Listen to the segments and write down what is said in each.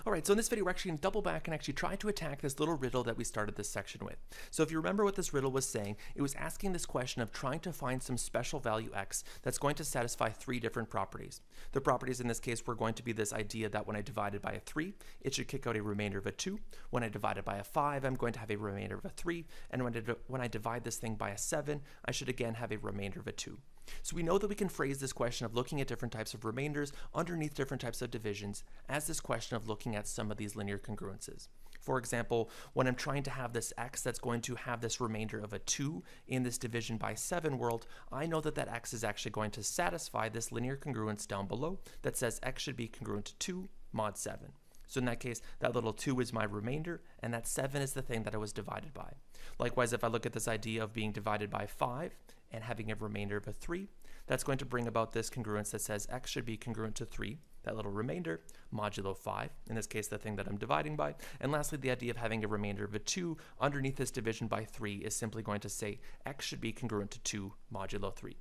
All right, so in this video, we're actually going to double back and actually try to attack this little riddle that we started this section with. So if you remember what this riddle was saying, it was asking this question of trying to find some special value x that's going to satisfy three different properties. The properties in this case were going to be this idea that when I divide it by a 3, it should kick out a remainder of a 2. When I divide it by a 5, I'm going to have a remainder of a 3. And when I divide this thing by a 7, I should again have a remainder of a 2. So we know that we can phrase this question of looking at different types of remainders underneath different types of divisions as this question of looking at some of these linear congruences. For example, when I'm trying to have this x that's going to have this remainder of a 2 in this division by 7 world, I know that that x is actually going to satisfy this linear congruence down below that says x should be congruent to 2 mod 7. So in that case, that little 2 is my remainder, and that 7 is the thing that I was divided by. Likewise, if I look at this idea of being divided by 5 and having a remainder of a 3, that's going to bring about this congruence that says x should be congruent to 3, that little remainder, modulo 5, in this case the thing that I'm dividing by. And lastly, the idea of having a remainder of a 2 underneath this division by 3 is simply going to say x should be congruent to 2 modulo 3.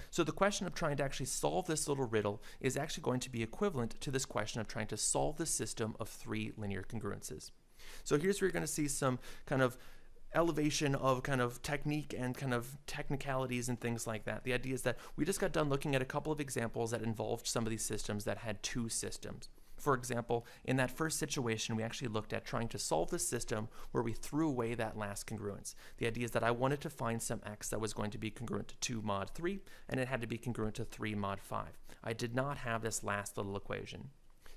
So the question of trying to actually solve this little riddle is actually going to be equivalent to this question of trying to solve the system of 3 linear congruences. So here's where you're going to see some kind of elevation of kind of technique and kind of technicalities and things like that. The idea is that we just got done looking at a couple of examples that involved some of these systems that had 2 systems. For example, in that first situation, we actually looked at trying to solve the system where we threw away that last congruence. The idea is that I wanted to find some x that was going to be congruent to 2 mod 3, and it had to be congruent to 3 mod 5. I did not have this last little equation.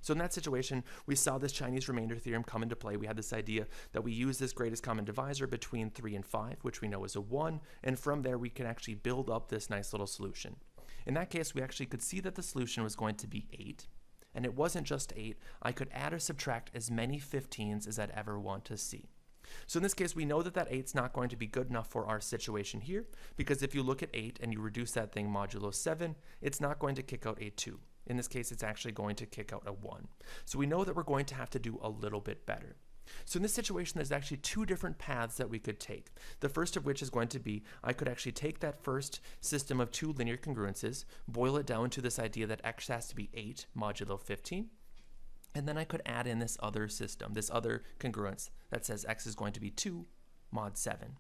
So in that situation, we saw this Chinese remainder theorem come into play. We had this idea that we use this greatest common divisor between 3 and 5, which we know is a 1, and from there we can actually build up this nice little solution. In that case, we actually could see that the solution was going to be 8. And it wasn't just 8, I could add or subtract as many 15s as I'd ever want to see. So in this case, we know that that 8's not going to be good enough for our situation here, because if you look at 8 and you reduce that thing modulo 7, it's not going to kick out a 2. In this case, it's actually going to kick out a 1. So we know that we're going to have to do a little bit better. So in this situation, there's actually 2 different paths that we could take. The first of which is going to be, I could actually take that first system of 2 linear congruences, boil it down to this idea that x has to be 8 modulo 15, and then I could add in this other system, this other congruence that says x is going to be 2 mod 7.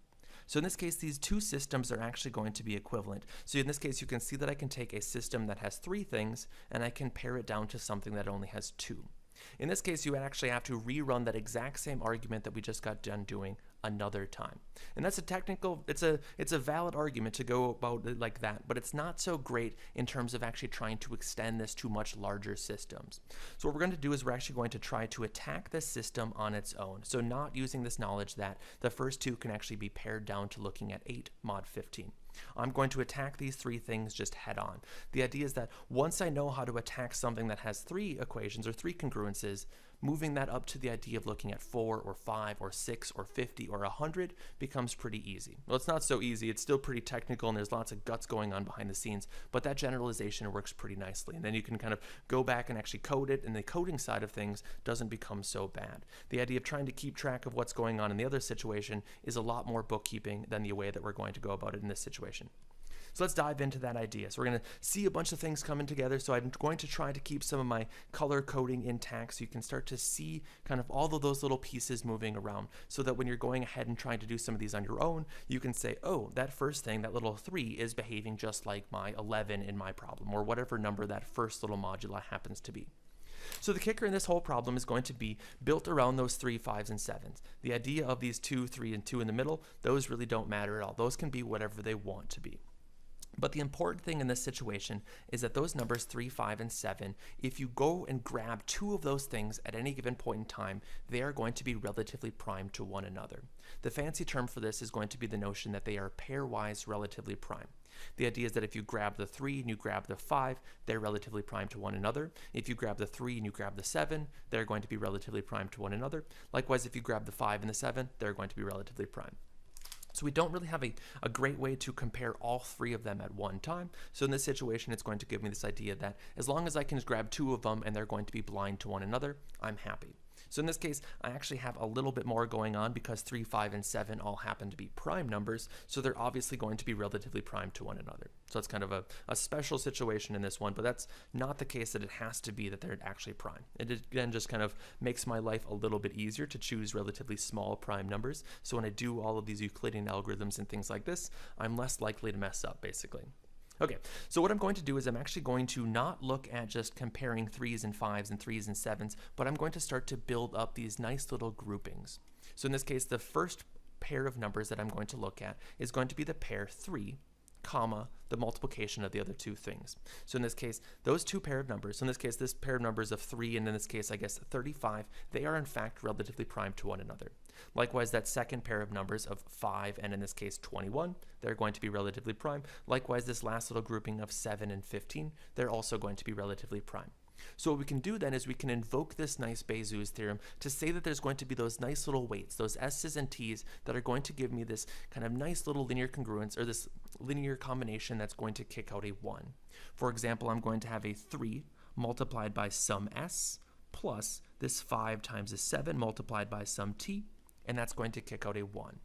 So in this case, these 2 systems are actually going to be equivalent. So in this case, you can see that I can take a system that has 3 things, and I can pare it down to something that only has 2. In this case, you would actually have to rerun that exact same argument that we just got done doing another time. And that's a technical, it's a valid argument to go about it like that, but it's not so great in terms of actually trying to extend this to much larger systems. So what we're going to do is we're actually going to try to attack this system on its own. So not using this knowledge that the first 2 can actually be pared down to looking at 8 mod 15. I'm going to attack these 3 things just head on. The idea is that once I know how to attack something that has 3 equations or 3 congruences, moving that up to the idea of looking at 4 or 5 or 6 or 50 or 100 becomes pretty easy. Well, it's not so easy. It's still pretty technical and there's lots of guts going on behind the scenes, but that generalization works pretty nicely. And then you can kind of go back and actually code it, and the coding side of things doesn't become so bad. The idea of trying to keep track of what's going on in the other situation is a lot more bookkeeping than the way that we're going to go about it in this situation. So let's dive into that idea. So we're going to see a bunch of things coming together. So I'm going to try to keep some of my color coding intact so you can start to see kind of all of those little pieces moving around, so that when you're going ahead and trying to do some of these on your own, you can say, oh, that first thing, that little 3 is behaving just like my 11 in my problem, or whatever number that first little moduli happens to be. So the kicker in this whole problem is going to be built around those 3, 5s, and 7s. The idea of these 2, 3, and 2 in the middle, those really don't matter at all. Those can be whatever they want to be. But the important thing in this situation is that those numbers 3, 5, and 7, if you go and grab 2 of those things at any given point in time, they are going to be relatively prime to one another. The fancy term for this is going to be the notion that they are pairwise relatively prime. The idea is that if you grab the 3 and you grab the 5, they're relatively prime to one another. If you grab the 3 and you grab the 7, they're going to be relatively prime to one another. Likewise, if you grab the 5 and the 7, they're going to be relatively prime. So we don't really have a great way to compare all 3 of them at one time. So in this situation, it's going to give me this idea that as long as I can grab 2 of them and they're going to be blind to one another, I'm happy. So in this case, I actually have a little bit more going on because 3, 5, and 7 all happen to be prime numbers, so they're obviously going to be relatively prime to one another. So it's kind of a special situation in this one, but that's not the case that it has to be that they're actually prime. It again just kind of makes my life a little bit easier to choose relatively small prime numbers, so when I do all of these Euclidean algorithms and things like this, I'm less likely to mess up, basically. Okay, so what I'm going to do is I'm actually going to not look at just comparing 3s and 5s and 3s and 7s, but I'm going to start to build up these nice little groupings. So in this case, the first pair of numbers that I'm going to look at is going to be the pair 3, comma, the multiplication of the other two things. So in this case, those two pair of numbers, so in this case, this pair of numbers of 3, and in this case, I guess 35, they are in fact relatively prime to one another. Likewise, that second pair of numbers of 5, and in this case 21, they're going to be relatively prime. Likewise, this last little grouping of 7 and 15, they're also going to be relatively prime. So what we can do then is we can invoke this nice Bézout's theorem to say that there's going to be those nice little weights, those s's and t's, that are going to give me this kind of nice little linear congruence, or this linear combination that's going to kick out a 1. For example, I'm going to have a 3 multiplied by some s plus this 5 times a 7 multiplied by some t, and that's going to kick out a 1.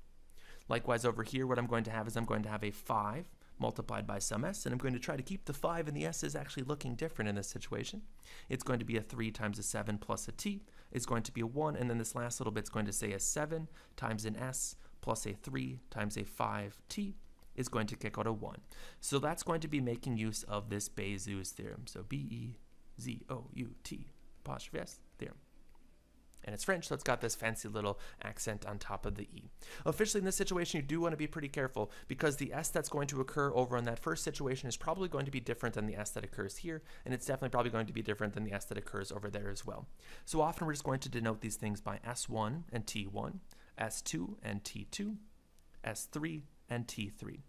Likewise, over here, what I'm going to have is I'm going to have a 5 multiplied by some s, and I'm going to try to keep the 5 and the s's actually looking different in this situation. It's going to be a 3 times a 7 plus a t is going to be a 1, and then this last little bit's going to say a 7 times an s plus a 3 times a 5t is going to kick out a 1. So that's going to be making use of this Bézout's theorem. So B-E-Z-O-U-T apostrophe s theorem. And it's French, so it's got this fancy little accent on top of the E. Officially, in this situation, you do want to be pretty careful because the S that's going to occur over in that first situation is probably going to be different than the S that occurs here, and it's definitely probably going to be different than the S that occurs over there as well. So often we're just going to denote these things by S1 and T1, S2 and T2, S3 and T3.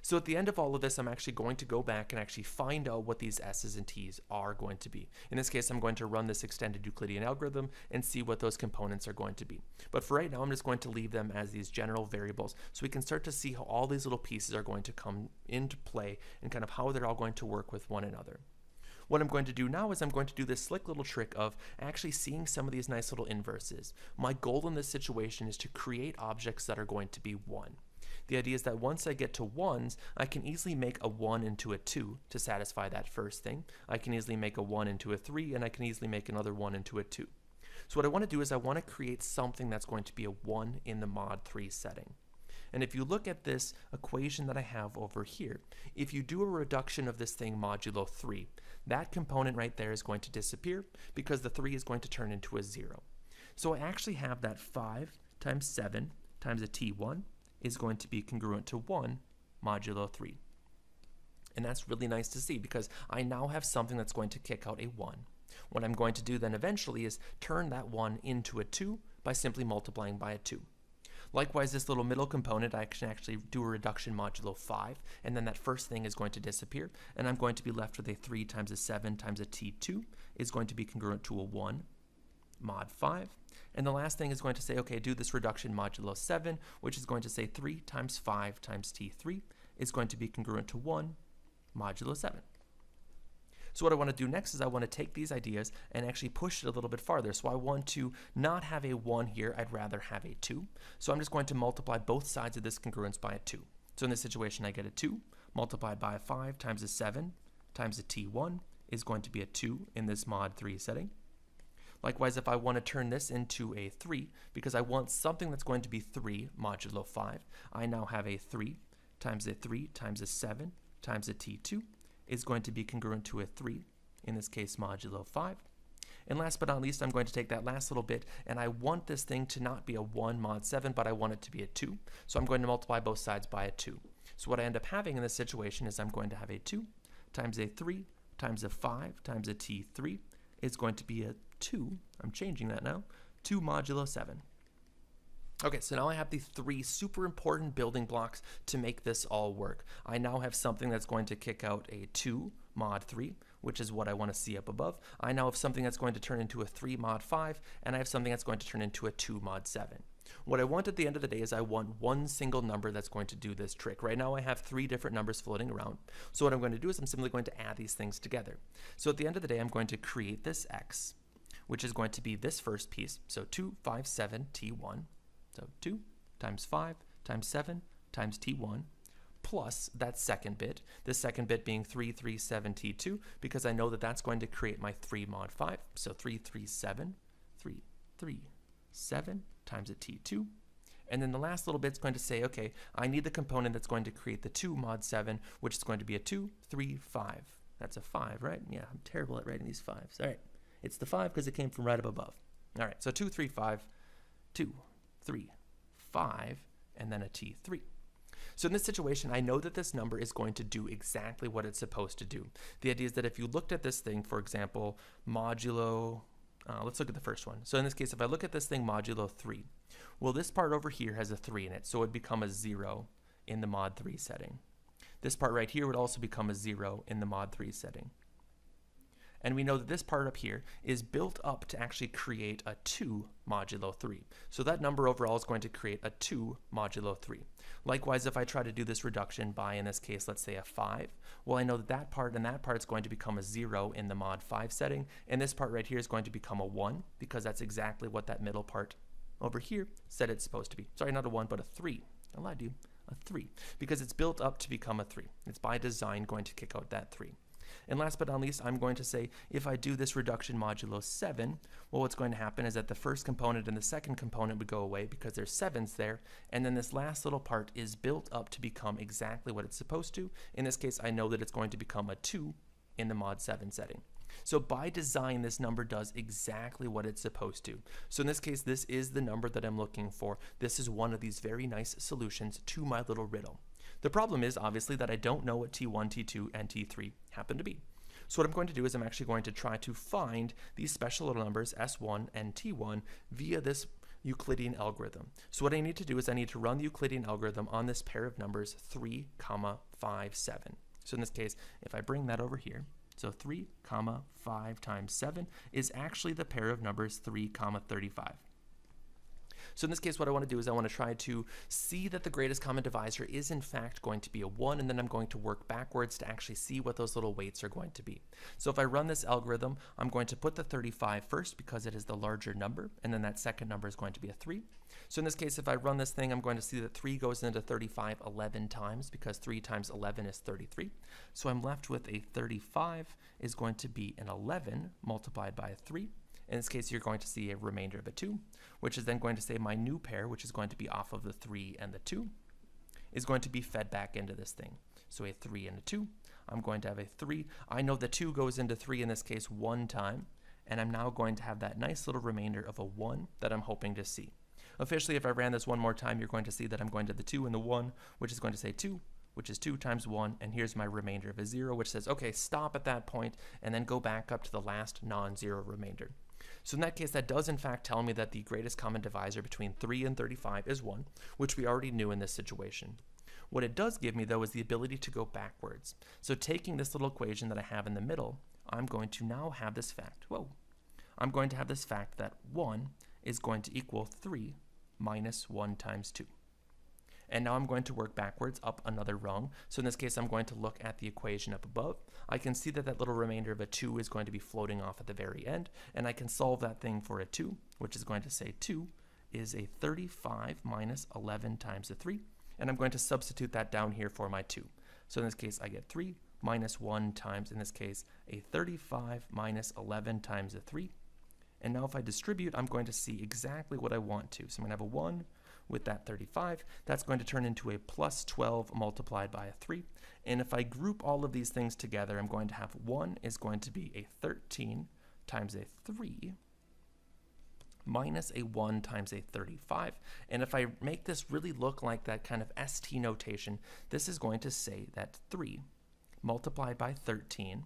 So at the end of all of this, I'm actually going to go back and actually find out what these s's and t's are going to be. In this case, I'm going to run this extended Euclidean algorithm and see what those components are going to be. But for right now, I'm just going to leave them as these general variables so we can start to see how all these little pieces are going to come into play and kind of how they're all going to work with one another. What I'm going to do now is I'm going to do this slick little trick of actually seeing some of these nice little inverses. My goal in this situation is to create objects that are going to be 1. The idea is that once I get to 1s, I can easily make a 1 into a 2 to satisfy that first thing. I can easily make a 1 into a 3, and I can easily make another 1 into a 2. So what I want to do is I want to create something that's going to be a 1 in the mod 3 setting. And if you look at this equation that I have over here, if you do a reduction of this thing modulo 3, that component right there is going to disappear because the 3 is going to turn into a 0. So I actually have that 5 times 7 times a t1 is going to be congruent to 1 modulo 3. And that's really nice to see because I now have something that's going to kick out a 1. What I'm going to do then eventually is turn that 1 into a 2 by simply multiplying by a 2. Likewise, this little middle component, I can actually do a reduction modulo 5, and then that first thing is going to disappear, and I'm going to be left with a 3 times a 7 times a t2 is going to be congruent to a 1 mod 5. And the last thing is going to say, okay, do this reduction modulo 7, which is going to say 3 times 5 times t3 is going to be congruent to 1 modulo 7. So what I want to do next is I want to take these ideas and actually push it a little bit farther. So I want to not have a 1 here, I'd rather have a 2. So I'm just going to multiply both sides of this congruence by a 2. So in this situation, I get a 2 multiplied by a 5 times a 7 times a t1 is going to be a 2 in this mod 3 setting. Likewise, if I want to turn this into a 3, because I want something that's going to be 3 modulo 5, I now have a 3 times a 7 times a t2 is going to be congruent to a 3, in this case modulo 5. And last but not least, I'm going to take that last little bit, and I want this thing to not be a 1 mod 7, but I want it to be a 2. So I'm going to multiply both sides by a 2. So what I end up having in this situation is I'm going to have a 2 times a 3 times a 5 times a t3 is going to be a 2, I'm changing that now, 2 modulo 7. Okay, so now I have the 3 super important building blocks to make this all work. I now have something that's going to kick out a 2 mod 3, which is what I want to see up above. I now have something that's going to turn into a 3 mod 5, and I have something that's going to turn into a 2 mod 7. What I want at the end of the day is I want one single number that's going to do this trick. Right now I have 3 different numbers floating around. So what I'm going to do is I'm simply going to add these things together. So at the end of the day, I'm going to create this x, which is going to be this first piece. So 257 T1. So 2 times 5 times 7 times T1 plus that second bit, the second bit being 337 T2, because I know that that's going to create my 3 mod 5. So 337 times a T2. And then the last little bit's going to say, okay, I need the component that's going to create the 2 mod 7, which is going to be a 2, 3, 5. That's a 5, right? Yeah, I'm terrible at writing these 5s. All right, it's the 5 because it came from right up above. All right, so 2, 3, 5, 2, 3, 5, and then a T3. So in this situation, I know that this number is going to do exactly what it's supposed to do. The idea is that if you looked at this thing, for example, modulo, let's look at the first one. So in this case, if I look at this thing modulo 3, well, this part over here has a 3 in it, so it would become a 0 in the mod 3 setting. This part right here would also become a 0 in the mod 3 setting. And we know that this part up here is built up to actually create a 2 modulo 3. So that number overall is going to create a 2 modulo 3. Likewise, if I try to do this reduction by, in this case, let's say a 5, well, I know that that part and that part is going to become a 0 in the mod 5 setting, and this part right here is going to become a 1, because that's exactly what that middle part over here said it's supposed to be. Sorry, not a 1, but a 3. I lied to you. A 3, because it's built up to become a 3. It's by design going to kick out that 3. And last but not least, I'm going to say if I do this reduction modulo 7, well, what's going to happen is that the first component and the second component would go away because there's 7s there, and then this last little part is built up to become exactly what it's supposed to. In this case, I know that it's going to become a 2 in the mod 7 setting. So by design, this number does exactly what it's supposed to. So in this case, this is the number that I'm looking for. This is one of these very nice solutions to my little riddle. The problem is obviously that I don't know what T1, T2, and T3 happen to be. So what I'm going to do is I'm actually going to try to find these special little numbers S1 and T1 via this Euclidean algorithm. So what I need to do is I need to run the Euclidean algorithm on this pair of numbers 3, 5, 7. So in this case, if I bring that over here, so 3, 5 times 7 is actually the pair of numbers 3, 35. So in this case, what I want to do is I want to try to see that the greatest common divisor is in fact going to be a 1, and then I'm going to work backwards to actually see what those little weights are going to be. So if I run this algorithm, I'm going to put the 35 first because it is the larger number, and then that second number is going to be a 3. So in this case, if I run this thing, I'm going to see that 3 goes into 35 11 times because 3 times 11 is 33. So I'm left with a 35 is going to be an 11 multiplied by a 3. In this case, you're going to see a remainder of a 2, which is then going to say my new pair, which is going to be off of the 3 and the 2, is going to be fed back into this thing. So a 3 and a 2. I'm going to have a 3. I know the 2 goes into 3 in this case 1 time, and I'm now going to have that nice little remainder of a 1 that I'm hoping to see. Officially, if I ran this one more time, you're going to see that I'm going to the 2 and the 1, which is going to say 2, which is 2 times 1, and here's my remainder of a 0, which says, okay, stop at that point, and then go back up to the last non-zero remainder. So in that case, that does in fact tell me that the greatest common divisor between 3 and 35 is 1, which we already knew in this situation. What it does give me, though, is the ability to go backwards. So taking this little equation that I have in the middle, I'm going to now have this fact. I'm going to have this fact that 1 is going to equal 3 minus 1 times 2. And now I'm going to work backwards up another rung. So in this case, I'm going to look at the equation up above. I can see that that little remainder of a 2 is going to be floating off at the very end, and I can solve that thing for a 2, which is going to say 2 is a 35 minus 11 times a 3, and I'm going to substitute that down here for my 2. So in this case, I get 3 minus 1 times, in this case, a 35 minus 11 times a 3. And now if I distribute, I'm going to see exactly what I want to. So I'm going to have a 1 with that 35. That's going to turn into a plus 12 multiplied by a 3. And if I group all of these things together, I'm going to have 1 is going to be a 13 times a 3 minus a 1 times a 35. And if I make this really look like that kind of ST notation, this is going to say that 3 multiplied by 13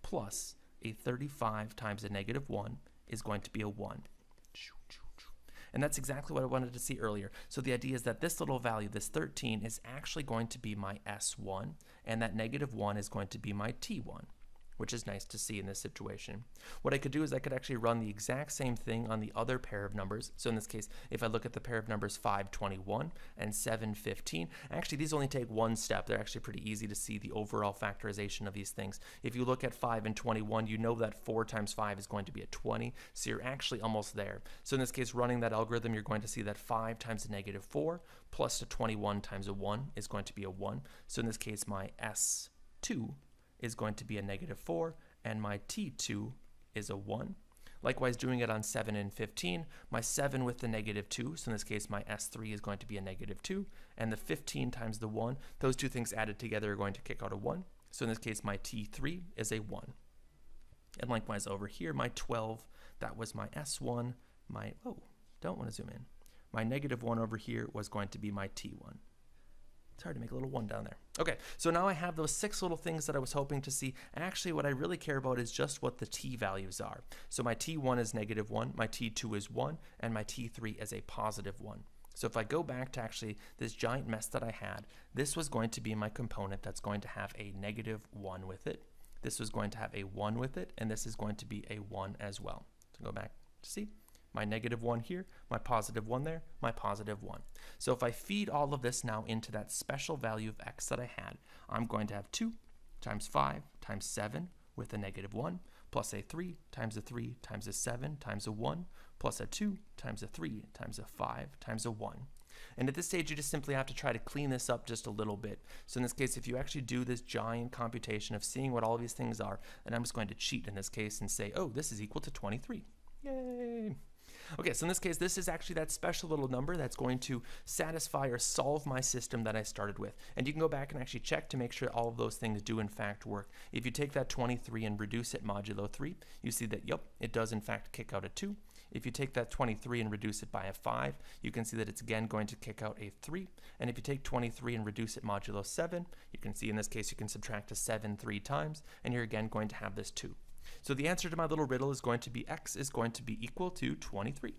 plus a 35 times a negative 1 is going to be a 1. And that's exactly what I wanted to see earlier. So the idea is that this little value, this 13, is actually going to be my S1, and that negative 1 is going to be my T1. which is nice to see in this situation. What I could do is I could actually run the exact same thing on the other pair of numbers. So in this case, if I look at the pair of numbers 521 and 715, actually these only take one step. They're actually pretty easy to see the overall factorization of these things. If you look at 5 and 21, you know that 4 times 5 is going to be a 20, so you're actually almost there. So in this case, running that algorithm, you're going to see that 5 times a negative 4 plus a 21 times a 1 is going to be a 1. So in this case, my S2 is going to be a negative 4, and my T2 is a 1. Likewise, doing it on 7 and 15, my 7 with the negative 2, so in this case my S3 is going to be a negative 2, and the 15 times the 1, those two things added together are going to kick out a 1. So in this case my T3 is a 1. And likewise over here, my 12, that was my S1, don't want to zoom in. My negative 1 over here was going to be my T1. It's hard to make a little 1 down there. Okay, so now I have those 6 little things that I was hoping to see. Actually, what I really care about is just what the t values are. So my T1 is negative 1, my T2 is 1, and my T3 is a positive 1. So if I go back to actually this giant mess that I had, this was going to be my component that's going to have a negative 1 with it. This was going to have a 1 with it, and this is going to be a 1 as well. So go back to see. My negative 1 here, my positive 1 there, my positive 1. So if I feed all of this now into that special value of x that I had, I'm going to have 2 times 5 times 7 with a negative 1, plus a 3 times a 3 times a 7 times a 1, plus a 2 times a 3 times a 5 times a 1. And at this stage, you just simply have to try to clean this up just a little bit. So in this case, if you actually do this giant computation of seeing what all of these things are, then I'm just going to cheat in this case and say, oh, this is equal to 23. Yay! Okay, so in this case, this is actually that special little number that's going to satisfy or solve my system that I started with. And you can go back and actually check to make sure all of those things do in fact work. If you take that 23 and reduce it modulo 3, you see that, yep, it does in fact kick out a 2. If you take that 23 and reduce it by a 5, you can see that it's again going to kick out a 3. And if you take 23 and reduce it modulo 7, you can see in this case you can subtract a 7 3 times, and you're again going to have this 2. So the answer to my little riddle is going to be x is going to be equal to 23.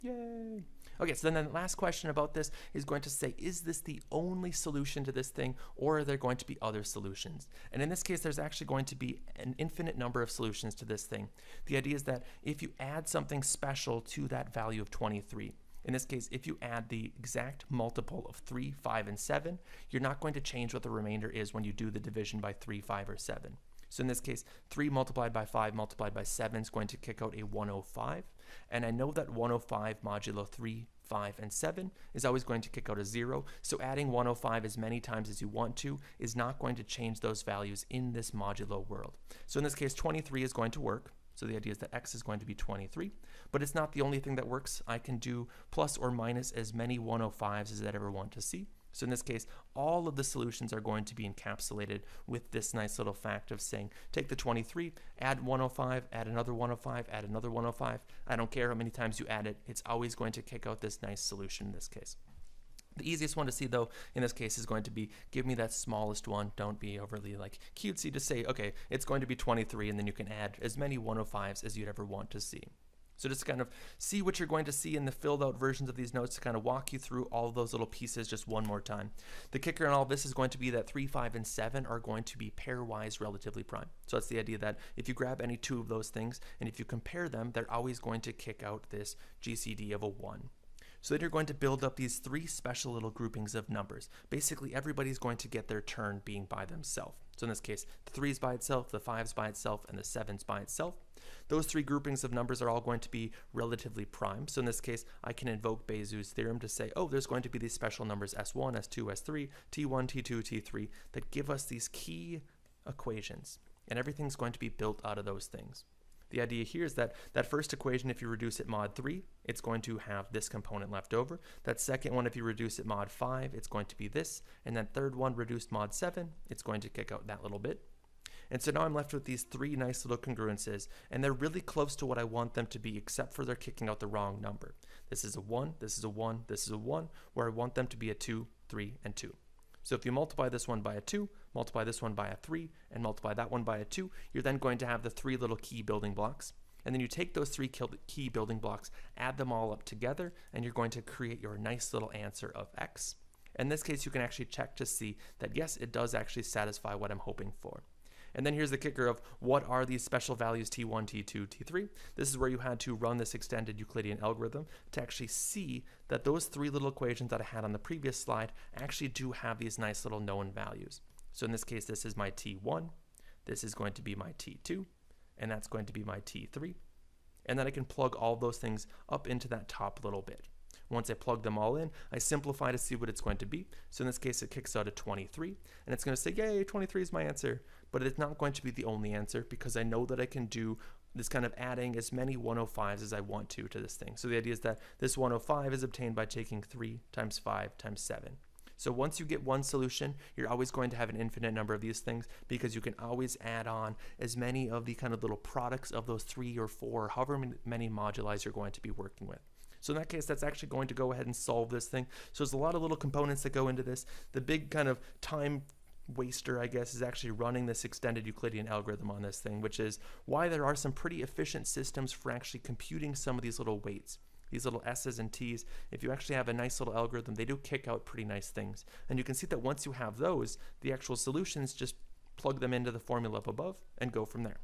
Yay! Okay, so then the last question about this is going to say, is this the only solution to this thing, or are there going to be other solutions? And in this case, there's actually going to be an infinite number of solutions to this thing. The idea is that if you add something special to that value of 23, in this case, if you add the exact multiple of 3, 5, and 7, you're not going to change what the remainder is when you do the division by 3, 5, or 7. So in this case, 3 multiplied by 5 multiplied by 7 is going to kick out a 105. And I know that 105 modulo 3, 5, and 7 is always going to kick out a 0. So adding 105 as many times as you want to is not going to change those values in this modulo world. So in this case, 23 is going to work. So the idea is that x is going to be 23. But it's not the only thing that works. I can do plus or minus as many 105s as I ever want to see. So in this case, all of the solutions are going to be encapsulated with this nice little fact of saying, take the 23, add 105, add another 105, add another 105. I don't care how many times you add it, it's always going to kick out this nice solution in this case. The easiest one to see, though, in this case is going to be, give me that smallest one. Don't be overly cutesy to say, okay, it's going to be 23, and then you can add as many 105s as you'd ever want to see. So just kind of see what you're going to see in the filled out versions of these notes to kind of walk you through all of those little pieces just one more time. The kicker in all of this is going to be that 3, 5, and 7 are going to be pairwise relatively prime. So that's the idea that if you grab any two of those things and if you compare them, they're always going to kick out this GCD of a 1. So then you're going to build up these 3 special little groupings of numbers. Basically, everybody's going to get their turn being by themselves. So in this case, the 3's by itself, the 5's by itself, and the 7's by itself. Those 3 groupings of numbers are all going to be relatively prime. So in this case, I can invoke Bézout's theorem to say, oh, there's going to be these special numbers S1, S2, S3, T1, T2, T3 that give us these key equations. And everything's going to be built out of those things. The idea here is that that first equation, if you reduce it mod 3, it's going to have this component left over. That second one, if you reduce it mod 5, it's going to be this. And that third one, reduced mod 7, it's going to kick out that little bit. And so now I'm left with these 3 nice little congruences, and they're really close to what I want them to be, except for they're kicking out the wrong number. This is a 1, this is a 1, this is a 1, where I want them to be a 2, 3, and 2. So if you multiply this one by a 2, multiply this one by a 3, and multiply that one by a 2, you're then going to have the 3 little key building blocks. And then you take those 3 key building blocks, add them all up together, and you're going to create your nice little answer of x. In this case, you can actually check to see that, yes, it does actually satisfy what I'm hoping for. And then here's the kicker of what are these special values t1, t2, t3. This is where you had to run this extended Euclidean algorithm to actually see that those three little equations that I had on the previous slide actually do have these nice little known values. So in this case, this is my t1, this is going to be my t2, and that's going to be my t3. And then I can plug all those things up into that top little bit. Once I plug them all in, I simplify to see what it's going to be. So in this case, it kicks out a 23, and it's going to say, yay, 23 is my answer. But it's not going to be the only answer because I know that I can do this kind of adding as many 105s as I want to this thing. So the idea is that this 105 is obtained by taking 3 times 5 times 7. So once you get one solution, you're always going to have an infinite number of these things because you can always add on as many of the kind of little products of those 3 or 4, however many moduli you're going to be working with. So in that case, that's actually going to go ahead and solve this thing. So there's a lot of little components that go into this. The big kind of time waster, I guess, is actually running this extended Euclidean algorithm on this thing, which is why there are some pretty efficient systems for actually computing some of these little weights. These little S's and T's, if you actually have a nice little algorithm, they do kick out pretty nice things. And you can see that once you have those, the actual solutions just plug them into the formula up above and go from there.